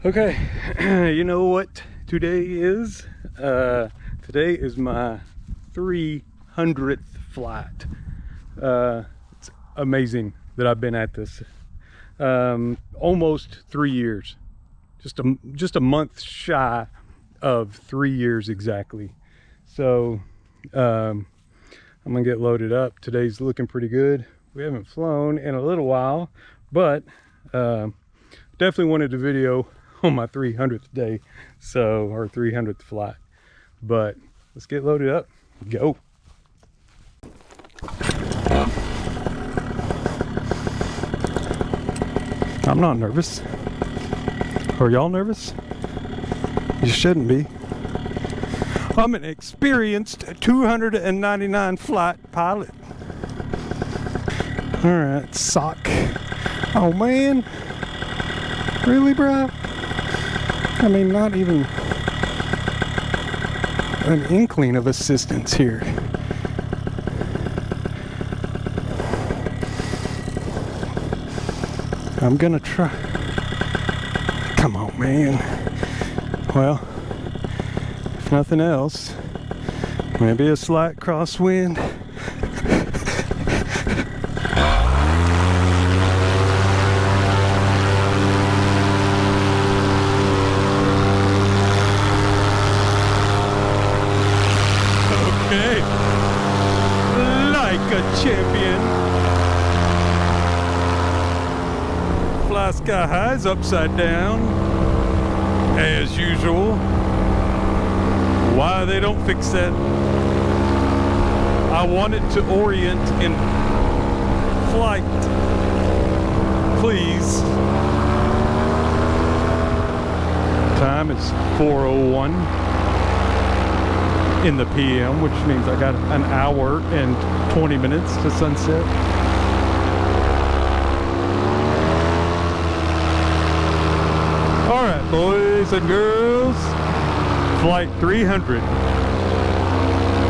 Okay, you know what today is? Today is my 300th flight. It's amazing that I've been at this. Almost 3 years. Just a month shy of 3 years exactly. So I'm gonna get loaded up. Today's looking pretty good. We haven't flown in a little while, but definitely wanted to video on my 300th day, so, or 300th flight. But let's get loaded up, go. I'm not nervous. Are y'all nervous? You shouldn't be. I'm an experienced 299 flight pilot. All right, sock. Oh man, really, bro? I mean, not even an inkling of assistance here. I'm gonna try. Come on, man. Well, if nothing else, maybe a slight crosswind. Like a champion. Fly sky highs upside down as usual. Why they don't fix that? I wanted to orient in flight, please. Time is 4:01 in the PM, which means I got an hour and 20 minutes to sunset. All right, boys and girls, flight 300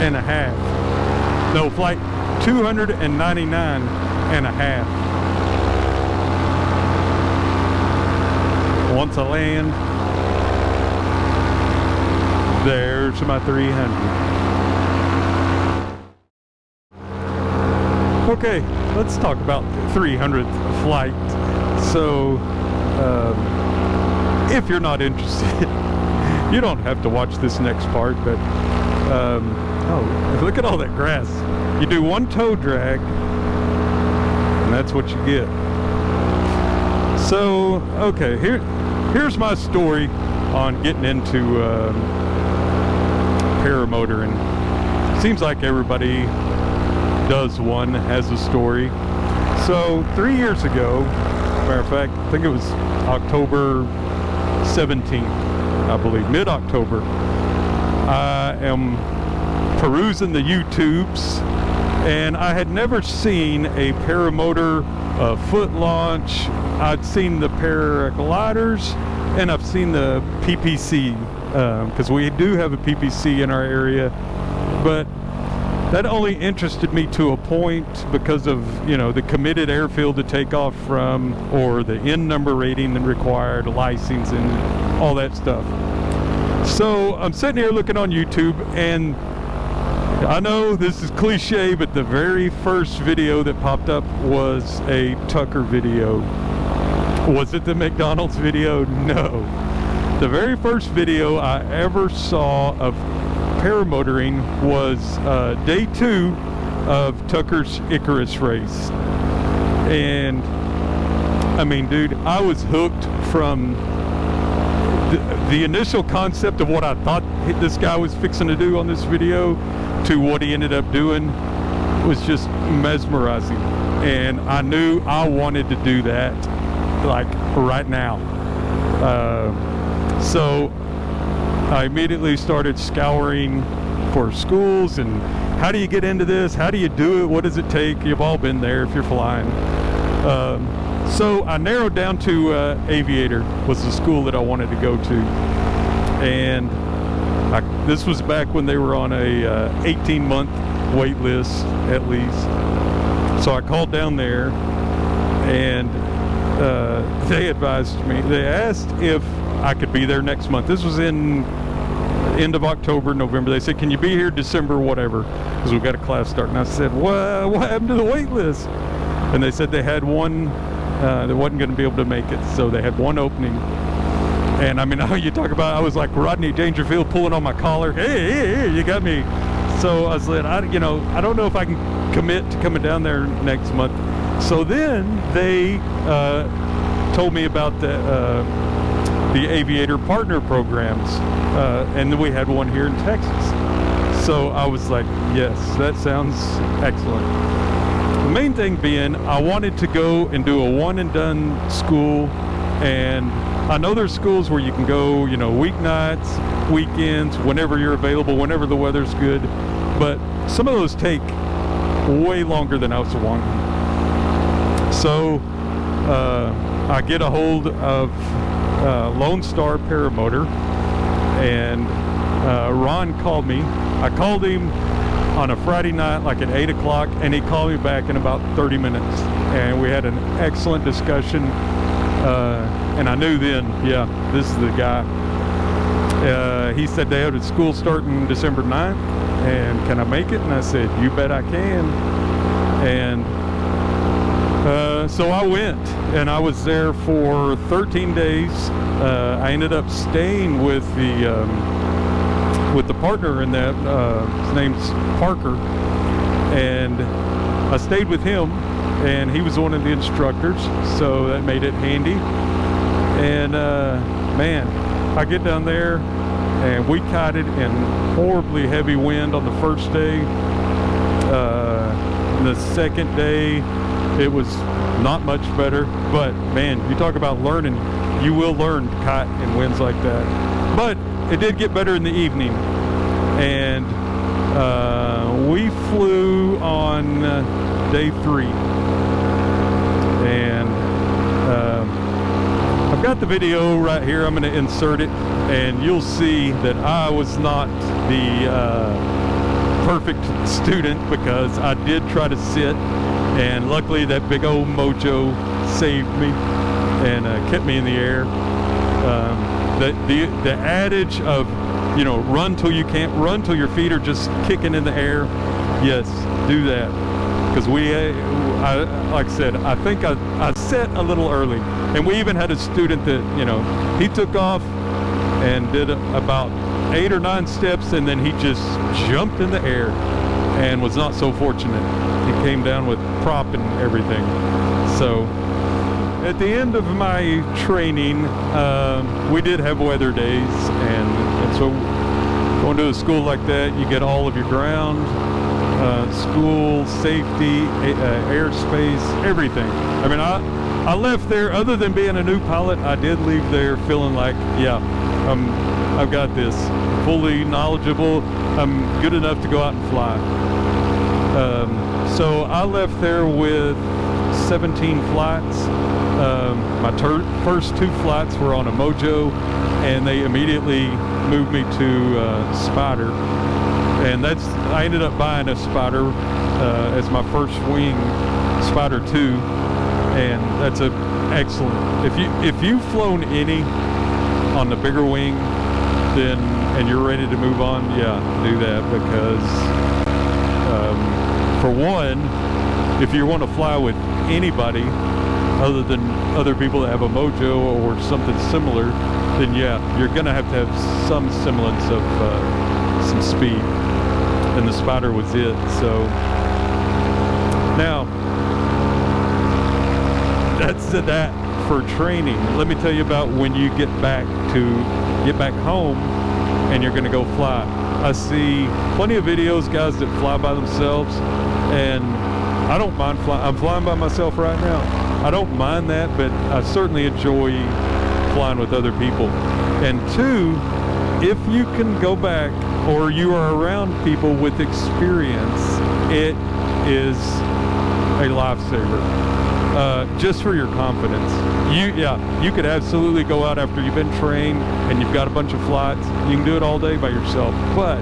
and a half. No, flight 299 and a half. Once I land, there's my 300. Okay, let's talk about the 300th flight. So, if you're not interested, you don't have to watch this next part, but, oh, look at all that grass. You do one toe drag, and that's what you get. So, okay, here's my story on getting into, paramotoring. Seems like everybody does one, has a story. So 3 years ago, matter of fact, I think it was October 17th, I believe, mid-October, I am perusing the YouTubes, and I had never seen a paramotor foot launch. I'd seen the paragliders, and I've seen the PPC, because we do have a PPC in our area, but that only interested me to a point because of, you know, the committed airfield to take off from, or the N number rating and required license and all that stuff. So I'm sitting here looking on YouTube, and I know this is cliche, but the very first video that popped up was a Tucker video. Was it the McDonald's video? No. The very first video I ever saw of paramotoring was day 2 of Tucker's Icarus race. And I mean, dude, I was hooked from the initial concept of what I thought this guy was fixing to do on this video to what he ended up doing was just mesmerizing. And I knew I wanted to do that, like, right now. So I immediately started scouring for schools and how do you get into this? How do you do it? What does it take? You've all been there if you're flying. So I narrowed down to Aviator was the school that I wanted to go to. And this was back when they were on a 18-month wait list at least. So I called down there, and they advised me, they asked if I could be there next month. This was in end of October, November. They said, can you be here December, whatever, because we've got a class starting. I said, what happened to the wait list? And they said they had one that wasn't going to be able to make it, so they had one opening. And I mean, you talk about, I was like Rodney Dangerfield pulling on my collar. Hey, you got me. So I said, I don't know if I can commit to coming down there next month. So then they told me about the aviator partner programs, and then we had one here in Texas. So I was like, yes, that sounds excellent. The main thing being, I wanted to go and do a one and done school, and I know there's schools where you can go, weeknights, weekends, whenever you're available, whenever the weather's good, but some of those take way longer than I was wanting. So I get a hold of Lone Star Paramotor, and Ron called me. I called him on a Friday night, like at 8 o'clock, and he called me back in about 30 minutes. And we had an excellent discussion, and I knew then, yeah, this is the guy. He said they had a school starting December 9th, and can I make it? And I said, you bet I can. And so I went, and I was there for 13 days. I ended up staying with the partner in that. His name's Parker, and I stayed with him, and he was one of the instructors, so that made it handy. And man, I get down there, and we kited in horribly heavy wind on the first day. The second day, it was not much better, but man, you talk about learning, you will learn to kite in winds like that. But it did get better in the evening, and we flew on day 3, and I've got the video right here. I'm going to insert it, and you'll see that I was not the perfect student, because I did try to sit, and luckily that big old mojo saved me and kept me in the air. The adage of, run till you can't run, till your feet are just kicking in the air. Yes, do that, because like I said, I think I set a little early, and we even had a student that he took off and did about 8 or 9 steps, and then he just jumped in the air and was not so fortunate. He came down with prop and everything. So at the end of my training, we did have weather days, and so going to a school like that, you get all of your ground, school, safety, airspace, everything. I mean, I left there, other than being a new pilot, I did leave there feeling like, yeah, I've got this, fully knowledgeable, I'm good enough to go out and fly. So I left there with 17 flights. My first 2 flights were on a Mojo, and they immediately moved me to Spider. And I ended up buying a Spider as my first wing, Spider 2, and that's excellent. If you've flown any on the bigger wing, and you're ready to move on, yeah, do that, because for one, if you want to fly with anybody other than other people that have a Mojo or something similar, then yeah, you're gonna have to have some semblance of some speed, and the Spider was it. So now that's that for training. Let me tell you about when you get back home and you're gonna go fly. I see plenty of videos, guys that fly by themselves, and I don't mind flying. I'm flying by myself right now. I don't mind that, but I certainly enjoy flying with other people. And 2, if you can go back, or you are around people with experience, it is a lifesaver. Just for your confidence. You could absolutely go out after you've been trained and you've got a bunch of flights. You can do it all day by yourself. But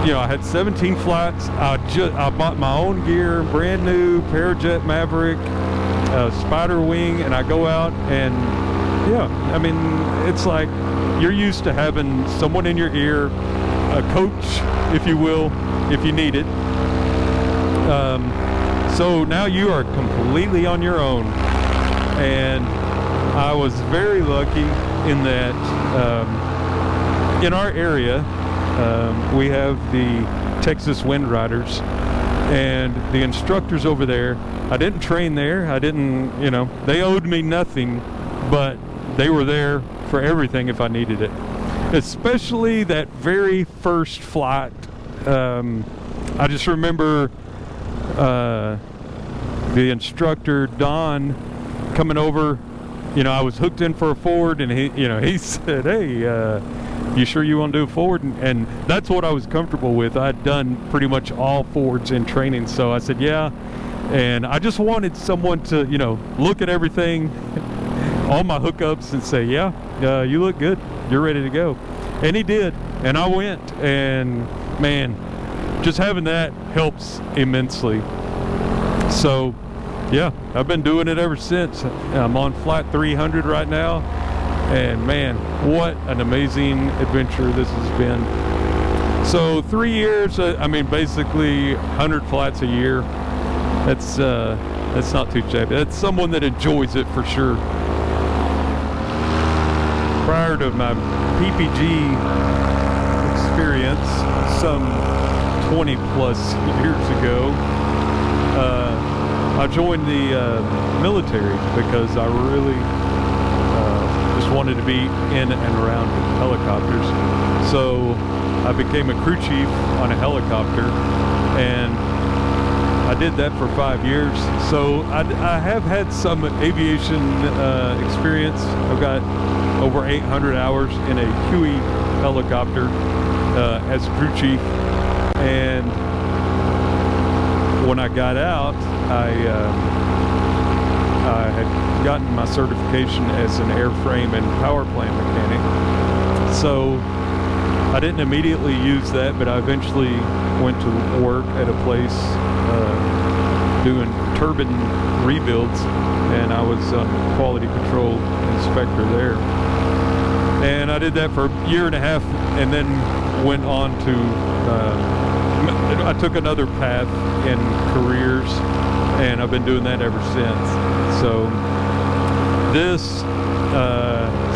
I had 17 flights. I bought my own gear, brand new Parajet Maverick, Spider wing, and I go out, and Yeah, I mean, it's like you're used to having someone in your ear, a coach, if you will, if you need it. So now you are completely on your own. And I was very lucky in that in our area, we have the Texas Wind Riders, and the instructors over there, I didn't train there. I didn't, you know, they owed me nothing, but they were there for everything if I needed it. Especially that very first flight. I just remember the instructor, Don, coming over. You know, I was hooked in for a forward, and he said, "Hey, you sure you want to do a forward?" And that's what I was comfortable with. I'd done pretty much all forwards in training, so I said, "Yeah." And I just wanted someone to, you know, look at everything, all my hookups, and say, "Yeah, you look good. You're ready to go." And he did, and I went, and man, just having that helps immensely. So yeah, I've been doing it ever since. I'm on flight 300 right now, and man, what an amazing adventure this has been. So 3 years, I mean, basically 100 flights a year. That's not too shabby. That's someone that enjoys it for sure. Prior to my PPG experience, some 20 plus years ago, I joined the military because I really just wanted to be in and around helicopters. So I became a crew chief on a helicopter, and I did that for 5 years. So I have had some aviation experience. I've got over 800 hours in a Huey helicopter as a crew chief. And when I got out, I had gotten my certification as an airframe and power plant mechanic. So I didn't immediately use that, but I eventually went to work at a place doing turbine rebuilds, and I was quality control inspector there. And I did that for a year and a half, and then went on to I took another path in careers, and I've been doing that ever since. So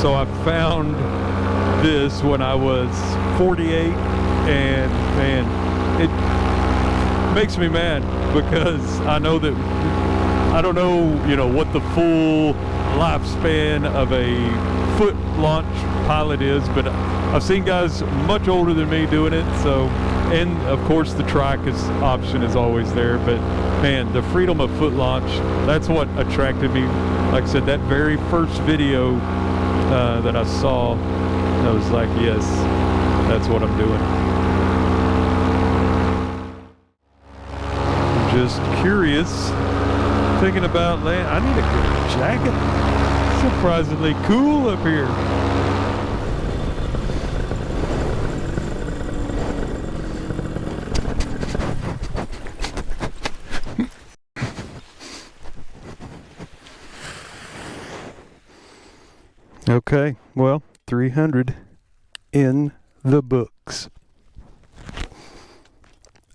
so I found this when I was 48, and man, it makes me mad because I know that I don't know, you know, what the full lifespan of a foot launch pilot is, but I've seen guys much older than me doing it. So, and of course the trike option is always there, but man, the freedom of foot launch, that's what attracted me. Like I said, that very first video that I saw, I was like, yes, that's what I'm doing. Just curious, thinking about land. I need a good jacket. Surprisingly cool up here. Okay, well, 300 in the books.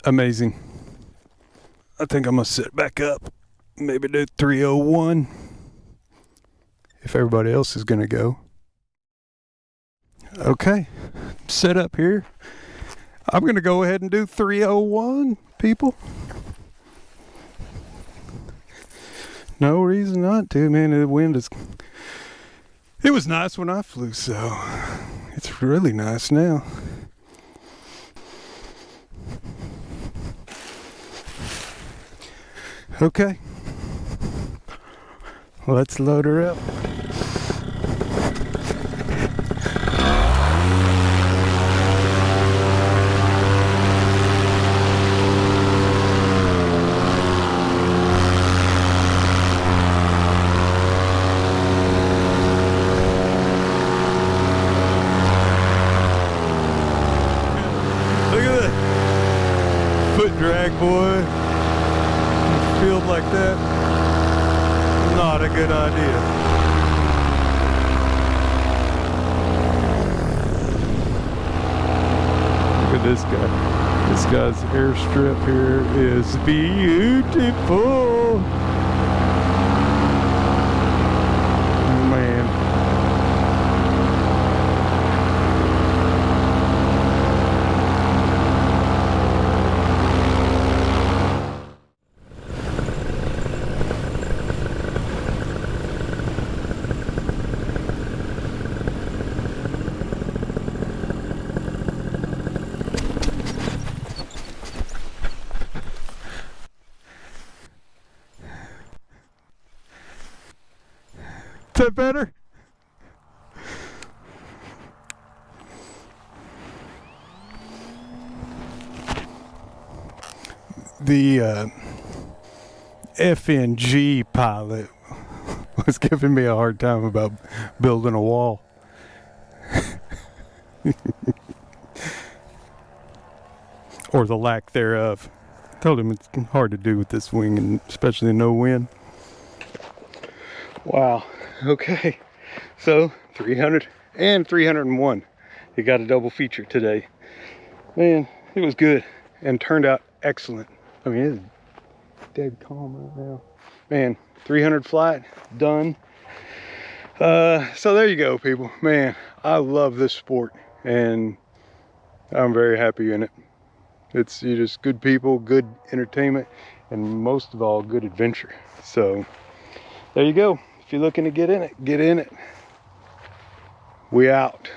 Amazing. I think I'm gonna sit back up, maybe do 301 if everybody else is gonna go. Okay, set up here. I'm gonna go ahead and do 301, people. No reason not to, man. The wind is... It was nice when I flew, so it's really nice now. Okay, let's load her up. Look at that foot drag, boy. Field like that, not a good idea. this guy. This guy's airstrip here is beautiful. Man. Is that better? The FNG pilot was giving me a hard time about building a wall. Or the lack thereof. I told him it's hard to do with this wing, and especially no wind. Wow. Okay. So 300 and 301. It got a double feature today. Man, it was good and turned out excellent. I mean, it's dead calm right now. Man, 300 flight done. So there you go, people. Man, I love this sport and I'm very happy in it. It's just good people, good entertainment, and most of all, good adventure. So there you go. If you're looking to get in it, get in it. We out.